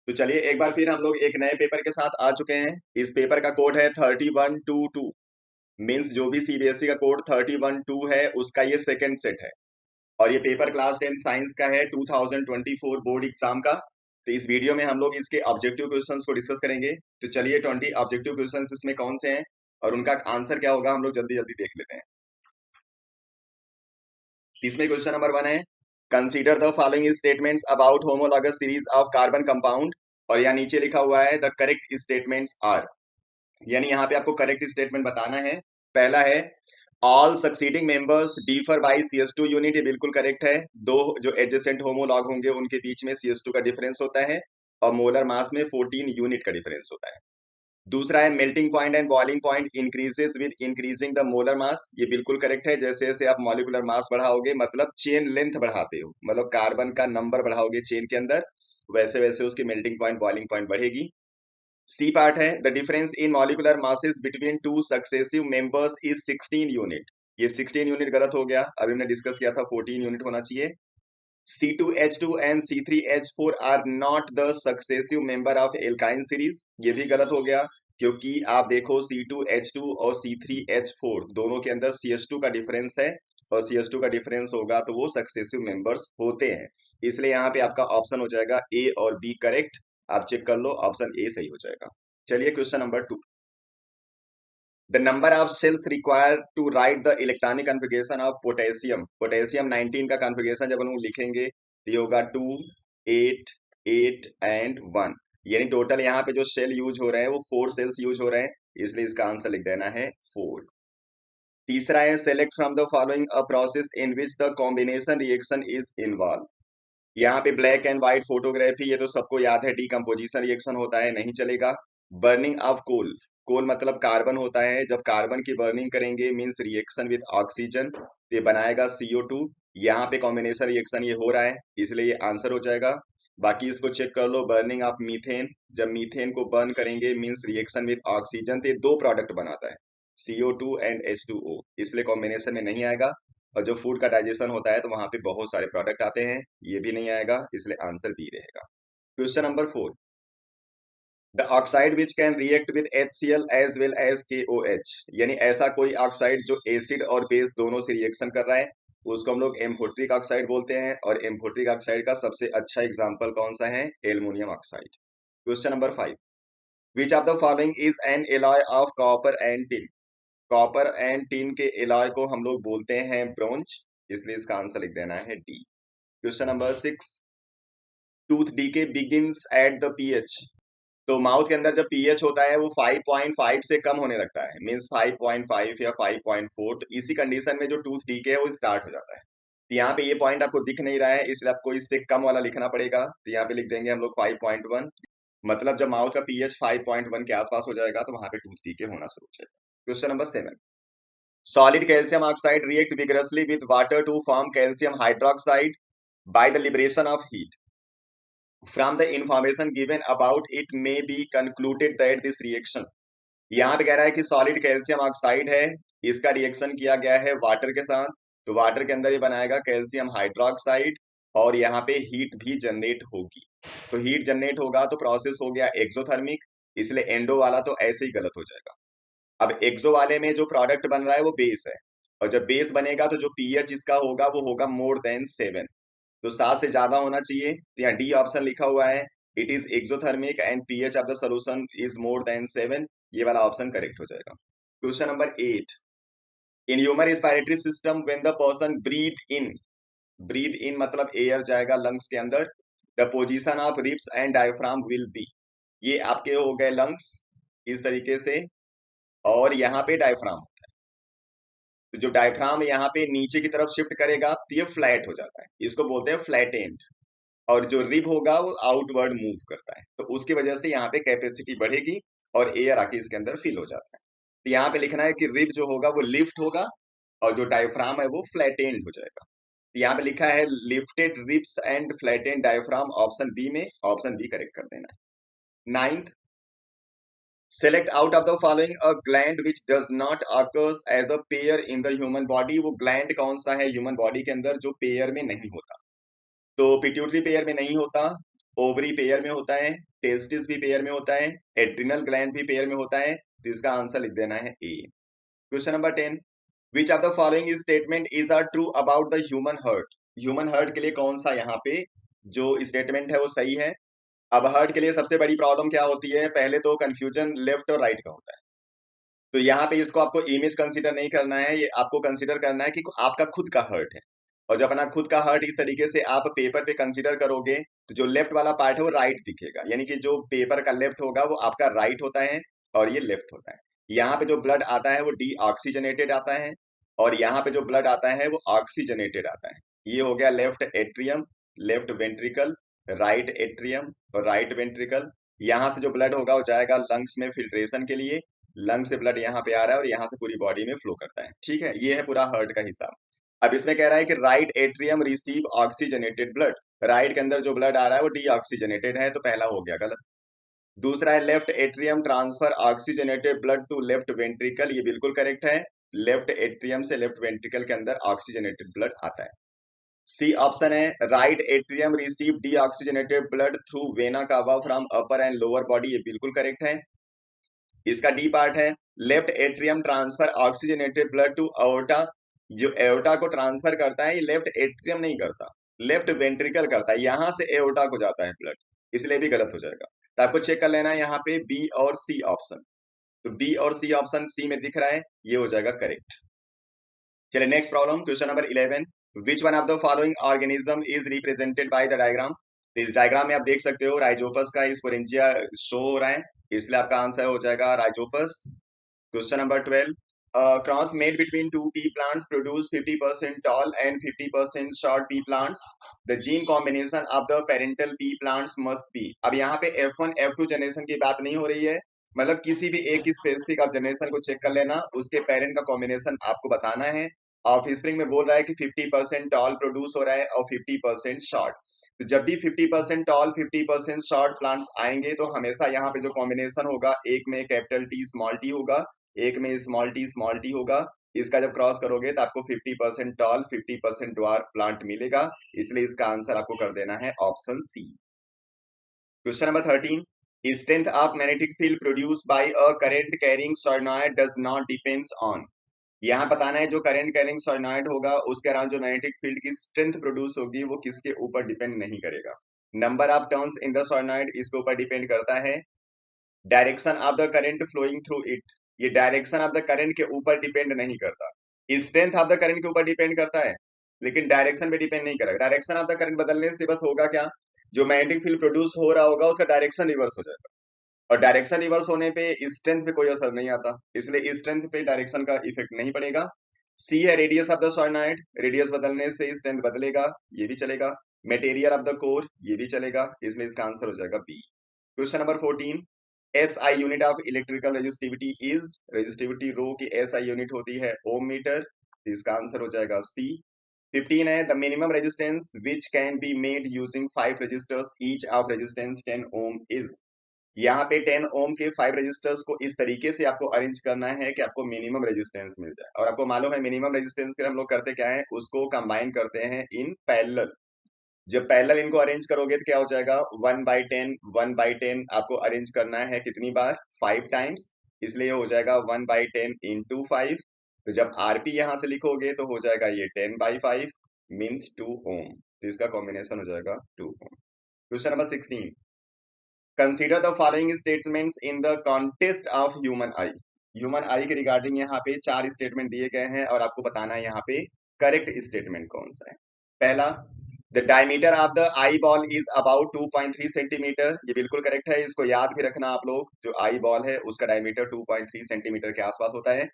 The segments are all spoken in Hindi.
तो चलिए एक बार फिर हम लोग एक नए पेपर के साथ आ चुके हैं। इस पेपर का कोड है 3122। मीन्स जो भी सीबीएसई का कोड 3122 है उसका ये सेकंड सेट है। और ये पेपर क्लास 10 साइंस का है 2024 बोर्ड एग्जाम का। तो इस वीडियो में हम लोग इसके ऑब्जेक्टिव क्वेश्चंस को डिस्कस करेंगे। तो चलिए 20 ऑब्जेक्टिव क्वेश्चंस इसमें कौन से हैं और उनका आंसर क्या होगा हम लोग जल्दी जल्दी देख लेते हैं। इसमें क्वेश्चन नंबर 1 है, consider the following statements about homologous series of carbon compound. और यहाँ नीचे लिखा हुआ है द करेक्ट स्टेटमेंट्स आर, यानी यहाँ पे आपको करेक्ट स्टेटमेंट बताना है। पहला है all succeeding members differ by CS2 unit, ये बिल्कुल करेक्ट है। दो जो एडजेसेंट होमोलॉग होंगे उनके बीच में CS2 का डिफरेंस होता है और मोलर मास में 14 यूनिट का डिफरेंस होता है। दूसरा है melting point and boiling point increases with increasing the molar mass, ये बिल्कुल करेक्ट है। जैसे जैसे आप मॉलिक्यूलर मास बढ़ाओगे मतलब चेन लेंथ बढ़ाते हो, मतलब कार्बन का नंबर बढ़ाओगे चेन के अंदर, वैसे वैसे उसकी मेल्टिंग पॉइंट बॉइलिंग पॉइंट बढ़ेगी। सी पार्ट है the difference in molecular masses between two successive members is 16 unit, ये 16 यूनिट गलत हो गया, अभी हमने डिस्कस किया था 14 यूनिट होना चाहिए। C2H2 and C3H4 are not the successive member of alkyne series, ये भी गलत हो गया क्योंकि आप देखो C2H2 और C3H4 दोनों के अंदर CH2 का डिफरेंस है और CH2 का डिफरेंस होगा तो वो सक्सेसिव मेंबर्स होते हैं। इसलिए यहाँ पे आपका ऑप्शन हो जाएगा A और B करेक्ट। आप चेक कर लो, ऑप्शन A सही हो जाएगा। चलिए question number 2, the number of cells required to write the electronic configuration of potassium, potassium 19 का कॉन्फ़िगरेशन जब हम लोग लिखेंगे तो ये होगा 2, 8, 8 एंड 1, यानी टोटल यहाँ पे जो सेल यूज हो रहे हैं वो 4 सेल्स यूज हो रहे हैं, इसलिए इसका आंसर लिख देना है 4। तीसरा है select from the following a process in which the combination reaction is involve. यहाँ पे ब्लैक एंड व्हाइट फोटोग्राफी ये तो सबको याद है, डीकम्पोजिशन रिएक्शन होता है, नहीं चलेगा। बर्निंग ऑफ कोल, कोल मतलब कार्बन होता है, जब कार्बन की बर्निंग करेंगे मींस रिएक्शन विद ऑक्सीजन, ये बनाएगा CO2। यहाँ पे कॉम्बिनेशन रिएक्शन ये हो रहा है इसलिए ये आंसर हो जाएगा। बाकी इसको चेक कर लो, बर्निंग ऑफ मीथेन, जब मीथेन को बर्न करेंगे मींस रिएक्शन विद ऑक्सीजन, तो ये दो प्रोडक्ट बनाता है CO2 एंड H2O, इसलिए कॉम्बिनेशन में नहीं आएगा। और जो फूड का डाइजेशन होता है तो वहां पे बहुत सारे प्रोडक्ट आते हैं, ये भी नहीं आएगा, इसलिए आंसर बी रहेगा। Question number 4, the oxide which can react with HCl as well as KOH, यानी ऐसा कोई ऑक्साइड जो एसिड और बेस दोनों से रिएक्शन कर रहा है उसको हम लोग एम्फोट्रिक ऑक्साइड बोलते हैं। और एम्फोट्रिक ऑक्साइड का सबसे अच्छा एग्जाम्पल कौन सा है, aluminium oxide. Question number 5, which of the following is an alloy of copper and tin, copper and tin के एलॉय को हम लोग बोलते हैं ब्रोंज, इसलिए इसका आंसर लिख देना है D. Question number 6, tooth decay begins at the pH, तो माउथ के अंदर जब पीएच होता है वो 5.5 से कम होने लगता है, मींस 5.5 या 5.4, तो इसी कंडीशन में जो टूथ डीके है वो स्टार्ट हो जाता है। तो यहाँ पे ये पॉइंट आपको दिख नहीं रहा है इसलिए आपको इससे कम वाला लिखना पड़ेगा, तो यहाँ पे लिख देंगे हम लोग 5.1, मतलब जब माउथ का पीएच 5.1 के आसपास हो जाएगा तो वहां पे टूथ डीके होना शुरू हो जाएगा। Question number 7, solid calcium oxide react vigorously with water to form calcium hydroxide by the liberation of heat. From the information given about it may be concluded that this reaction, यहाँ पे कह रहा है कि सॉलिड कैल्शियम ऑक्साइड है, इसका रिएक्शन किया गया है वाटर के साथ, तो वाटर के अंदर ये बनाएगा कैल्शियम हाइड्रोक्साइड और यहाँ पे हीट भी जनरेट होगी। तो हीट जनरेट होगा तो प्रोसेस हो गया एक्सोथर्मिक, इसलिए एंडो वाला तो ऐसे ही गलत हो जाएगा। अब एक्सो वाले में जो प्रोडक्ट बन रहा है वो बेस है, और जब बेस बनेगा तो जो पीएच इसका होगा वो होगा मोर देन 7, तो 7 से ज्यादा होना चाहिए, तो यहाँ डी ऑप्शन लिखा हुआ है, it is exothermic and pH of the solution is more than 7, ये वाला ऑप्शन करेक्ट हो जाएगा। Question number 8, in human respiratory system when the person breath in मतलब एयर जाएगा लंग्स के अंदर, the position of ribs and diaphragm will be, ये आपके हो गए लंग्स इस तरीके से, और यहाँ पे डायफ्राम, तो जो डायफ्राम यहाँ पे नीचे की तरफ शिफ्ट करेगा तो ये फ्लैट हो जाता है, इसको बोलते हैं फ्लैट एंड। और जो रिब होगा वो आउटवर्ड मूव करता है, तो उसकी वजह से यहाँ पे कैपेसिटी बढ़ेगी और एयर आके इसके अंदर फिल हो जाता है। तो यहाँ पे लिखना है कि रिब जो होगा वो लिफ्ट होगा और जो डायफ्राम है वो फ्लैट एंड हो जाएगा। तो यहाँ पे लिखा है lifted ribs and flat and diaphragm, option B में, ऑप्शन बी करेक्ट कर देना है। 9th, select out of the following a gland which does not occurs as a pair in the human body, वो ग्लैंड कौन सा है ह्यूमन बॉडी के अंदर जो पेयर में नहीं होता, तो पिट्यूटरी पेयर में नहीं होता, ओवरी पेयर में होता है, टेस्टिस भी पेयर में होता है, एड्रिनल ग्लैंड भी पेयर में होता है। तो इसका आंसर लिख देना है A. Question number 10, which of the following statement is are true about the human heart? Human heart के लिए कौन सा यहाँ पे जो स्टेटमेंट है वो सही है? अब हार्ट के लिए सबसे बड़ी प्रॉब्लम क्या होती है? पहले तो कंफ्यूजन लेफ्ट और राइट का होता है। तो यहाँ पे इसको आपको इमेज कंसीडर नहीं करना है, ये आपको कंसीडर करना है कि आपका खुद का हर्ट है। और जब अपना खुद का हर्ट इस तरीके से आप पेपर पे कंसीडर करोगे तो जो लेफ्ट वाला पार्ट है वो राइट दिखेगा, यानी कि जो पेपर का लेफ्ट होगा वो आपका राइट होता है और ये लेफ्ट होता है। यहाँ पे जो ब्लड आता है वो डीऑक्सीजनेटेड आता है और यहाँ पे जो ब्लड आता है वो ऑक्सीजनेटेड आता है। ये हो गया left atrium, left ventricle, right atrium और राइट वेंट्रिकल। यहाँ से जो ब्लड होगा वो जाएगा लंग्स में फिल्ट्रेशन के लिए, लंग से ब्लड यहाँ पे आ रहा है और यहाँ से पूरी बॉडी में फ्लो करता है। ठीक है, ये है पूरा हार्ट का हिसाब। अब इसमें कह रहा है कि right atrium receive oxygenated blood, right के अंदर जो ब्लड आ रहा है वो डीऑक्सीजनेटेड है, तो पहला हो गया गलत। दूसरा है left atrium transfer oxygenated blood to left ventricle, ये बिल्कुल करेक्ट है। लेफ्ट एट्रियम से लेफ्ट वेंट्रिकल के अंदर ऑक्सीजनेटेड ब्लड आता है। सी ऑप्शन है right atrium receive deoxygenated blood through vena cava from upper and lower body, ये बिल्कुल करेक्ट है। इसका डी पार्ट है left atrium transfer oxygenated blood to aorta, जो एओर्टा को ट्रांसफर करता है ये लेफ्ट एट्रियम नहीं करता, लेफ्ट वेंट्रिकल करता है, यहां से एओर्टा को जाता है ब्लड, इसलिए भी गलत हो जाएगा। तो आपको चेक कर लेना है यहाँ पे बी और सी ऑप्शन। तो बी और सी ऑप्शन सी में दिख रहा है, ये हो जाएगा करेक्ट। चलिए next problem, question number 11, which one of the following organism is represented by the diagram? तो इस डायग्राम में आप देख सकते हो राइजोपस का स्पोरेंजिया शो हो रहा है, इसलिए आपका आंसर हो जाएगा Rhizopus. Question number 12, cross made between two pea plants produce 50% tall and 50% short pea plants. The gene combination of the parental pea plants must be. अब यहाँ पे F1 F2 जनरेशन की बात नहीं हो रही है, मतलब किसी भी एक स्पेसिफिक आप जनरेशन को चेक कर लेना, उसके पेरेंट का कॉम्बिनेशन आपको बताना है। ऑफ स्प्रिंग में बोल रहा है कि 50% टॉल प्रोड्यूस हो रहा है और 50% शॉर्ट। तो जब भी 50% टॉल 50% शॉर्ट प्लांट्स आएंगे तो हमेशा यहाँ पे जो कॉम्बिनेशन होगा, एक में कैपिटल टी स्मॉल टी होगा, एक में स्मॉल टी होगा। इसका जब क्रॉस करोगे तो आपको 50% टॉल 50% ड्वार्फ प्लांट मिलेगा, इसलिए इसका आंसर आपको कर देना है option C. Question number 13, strength of magnetic field produce by a current carrying solenoid does not depends on. यहाँ बताना है जो करंट कैरिंग सोलेनॉइड होगा उसके अराउंड जो मैग्नेटिक फील्ड की स्ट्रेंथ प्रोड्यूस होगी वो किसके ऊपर डिपेंड नहीं करेगा। Number of turns in the solenoid इसके ऊपर डिपेंड करता है। Direction of the current flowing through it, ये डायरेक्शन ऑफ द करंट के ऊपर डिपेंड नहीं करता। स्ट्रेंथ ऑफ द करंट के ऊपर डिपेंड करता है लेकिन डायरेक्शन पे डिपेंड नहीं करेगा। डायरेक्शन ऑफ द करंट बदलने से बस होगा क्या, जो मैग्नेटिक फील्ड प्रोड्यूस हो रहा होगा उसका डायरेक्शन रिवर्स हो जाएगा, और डायरेक्शन रिवर्स होने पे स्ट्रेंथ पे कोई असर नहीं आता, इसलिए स्ट्रेंथ पे डायरेक्शन का इफेक्ट नहीं पड़ेगा। सी है radius of the solenoid, radius बदलने से स्ट्रेंथ बदलेगा, ये भी चलेगा। मटेरियल ऑफ द कोर, ये भी चलेगा, इसलिए इसका आंसर हो जाएगा B. Question number 14, SI unit of electrical resistivity is, resistivity rho की एसआई यूनिट होती है ओम मीटर, इसका आंसर हो जाएगा सी। 15 है the minimum resistance which can be made using 5 resistors each of resistance 10 ohm is. यहाँ पे 10 ओम के 5 रेजिस्टर्स को इस तरीके से आपको अरेंज करना है कि आपको मिनिमम रेजिस्टेंस मिल जाए, और आपको मालूम है मिनिमम रेजिस्टेंस के हम लोग करते क्या है, उसको कंबाइन करते हैं इन पैरेलल। जब पैरेलल इनको अरेंज करोगे तो क्या हो जाएगा, 1/10 1/10 आपको अरेंज करना है कितनी बार, 5 टाइम्स, इसलिए हो जाएगा 1/10 इंटू 5। तो जब आरपी यहां से लिखोगे तो हो जाएगा ये 10/5 मीन्स 2 ओम, तो इसका कॉम्बिनेशन हो जाएगा 2 ohm. Question number 16, consider the following statements in the context of human eye. Human eye के रिगार्डिंग यहाँ पे 4 स्टेटमेंट दिए गए हैं और आपको बताना है यहाँ पे करेक्ट स्टेटमेंट कौन सा है। पहला, the diameter of the eye ball is about 2.3 centimetre, ये बिल्कुल करेक्ट है, इसको याद भी रखना आप लोग, जो आई बॉल है उसका डायमीटर 2.3 सेंटीमीटर के आसपास होता है।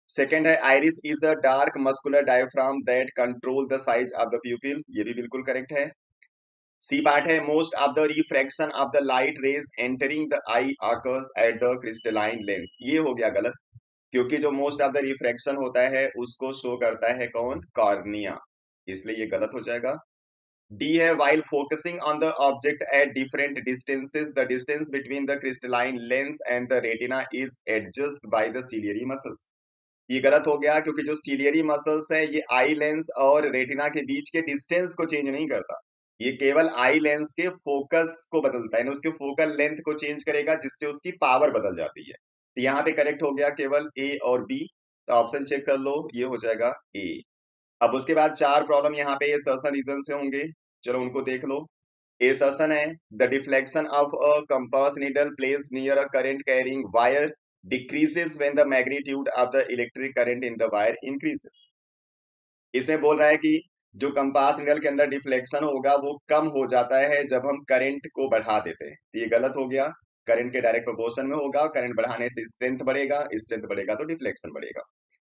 सेकेंड है iris is a dark muscular diaphragm that control the size of the प्यूपिल, ये भी बिल्कुल करेक्ट है। सी पार्ट है most of the refraction of the light rays entering the I occurs at the crystalline lens, ये हो गया गलत, क्योंकि जो मोस्ट ऑफ द रिफ्रैक्शन होता है उसको शो करता है कौन, कॉर्निया, इसलिए ये गलत हो जाएगा। डी है while focusing on the object at different distances the distance between the crystalline lens and the retina is adjusted by the ciliary muscles, ये गलत हो गया क्योंकि जो सिलियरी मसल्स है ये आई लेंस और रेटिना के बीच के डिस्टेंस को चेंज नहीं करता, ये केवल आई लेंस के फोकस को बदलता है, यानी उसके फोकल लेंथ को चेंज करेगा, जिससे उसकी पावर बदल जाती है। तो यहाँ पे करेक्ट हो गया केवल ए और बी। तो ऑप्शन चेक कर लो, ये हो जाएगा ए। अब उसके बाद चार प्रॉब्लम यहाँ पे ये सर्सन रीजन से होंगे, चलो उनको देख लो। ए सर्सन है, the deflection of a compass needle place near a current carrying wire decreases when the magnitude of the electric current in the wire increases. इसमें बोल रहा है कि जो कंपास निडल के अंदर डिफ्लेक्शन होगा वो कम हो जाता है जब हम करंट को बढ़ा देते हैं। तो ये गलत हो गया, करंट के डायरेक्ट प्रोपोर्शन में होगा, करंट बढ़ाने से स्ट्रेंथ बढ़ेगा, स्ट्रेंथ बढ़ेगा तो डिफ्लेक्शन बढ़ेगा।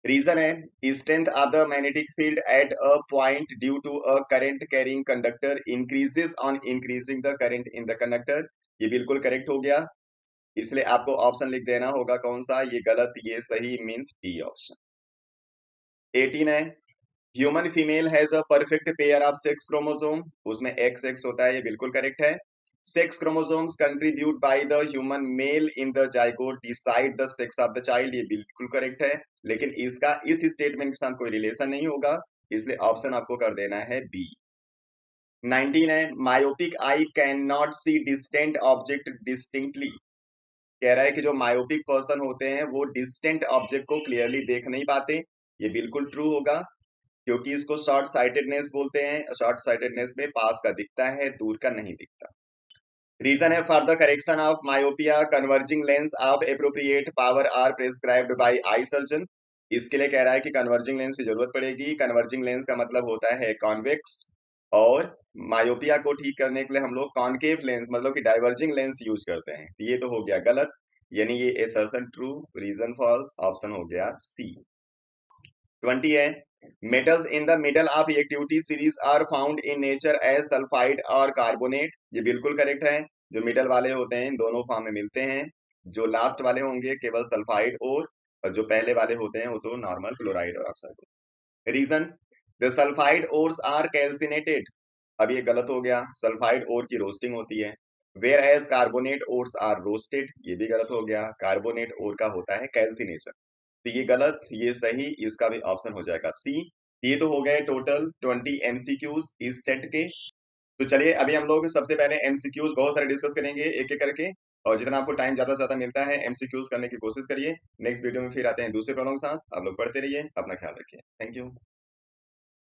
रीजन है, strength of the magnetic field at a point due to a current carrying conductor increases on increasing the current in the conductor. ये बिल्कुल करेक्ट हो गया, इसलिए आपको ऑप्शन लिख देना होगा कौन सा, ये गलत ये सही, मीन्स बी ऑप्शन। 18 है, human female has a perfect pair of sex chromosome, उसमें एक्स एक्स होता है, ये बिल्कुल करेक्ट है। Sex chromosomes contribute by the human male in the zygote decide the sex of the child, ये बिल्कुल करेक्ट है, लेकिन इसका इस स्टेटमेंट के साथ कोई रिलेशन नहीं होगा, इसलिए ऑप्शन आपको कर देना है बी। 19 है, myopic I can not see distant object distinctly, कह रहा है कि जो मायोपिक पर्सन होते हैं वो डिस्टेंट ऑब्जेक्ट को क्लियरली देख नहीं पाते, ये बिल्कुल ट्रू होगा, क्योंकि इसको शॉर्ट साइटेडनेस बोलते हैं। शॉर्ट साइटेडनेस में पास का दिखता है, दूर का नहीं दिखता। रीजन है, for the correction of myopia converging lens of appropriate power are prescribed by eye surgeon. इसके लिए कह रहा है कि कन्वर्जिंग लेंस की जरूरत पड़ेगी। कन्वर्जिंग लेंस का मतलब होता है कॉन्वेक्स, और मायोपिया को ठीक करने के लिए हम लोग कॉनकेव लेंस मतलब कि डाइवर्जिंग लेंस यूज करते हैं। ये तो हो गया गलत, यानी ये assertion true, reason false, option हो गया सी। 20 है, metals in the middle of activity series are found in nature as sulphide और कार्बोनेट, ये बिल्कुल करेक्ट है। जो मिडल वाले होते हैं इन दोनों फॉर्म में मिलते हैं, जो लास्ट वाले होंगे केवल सल्फाइड और जो पहले वाले होते हैं वो तो नॉर्मल क्लोराइड और oxide. Reason, the sulphide ores are calcinated, अब ये गलत हो गया, सल्फाइड ओर की रोस्टिंग होती है, whereas carbonate ores are roasted, ये भी गलत हो गया, कार्बोनेट ओर का होता है कैल्सिनेशन। तो ये गलत ये सही, इसका भी ऑप्शन हो जाएगा सी। ये तो हो गए टोटल 20 एमसीक्यूज इस सेट के। तो चलिए अभी हम लोग सबसे पहले एमसीक्यूज बहुत सारे डिस्कस करेंगे एक एक करके, और जितना आपको टाइम ज्यादा से ज्यादा मिलता है एमसीक्यूज करने की कोशिश करिए। नेक्स्ट वीडियो में फिर आते हैं दूसरे प्रॉब्लम के साथ, आप लोग पढ़ते रहिए, अपना ख्याल रखिए, थैंक यू।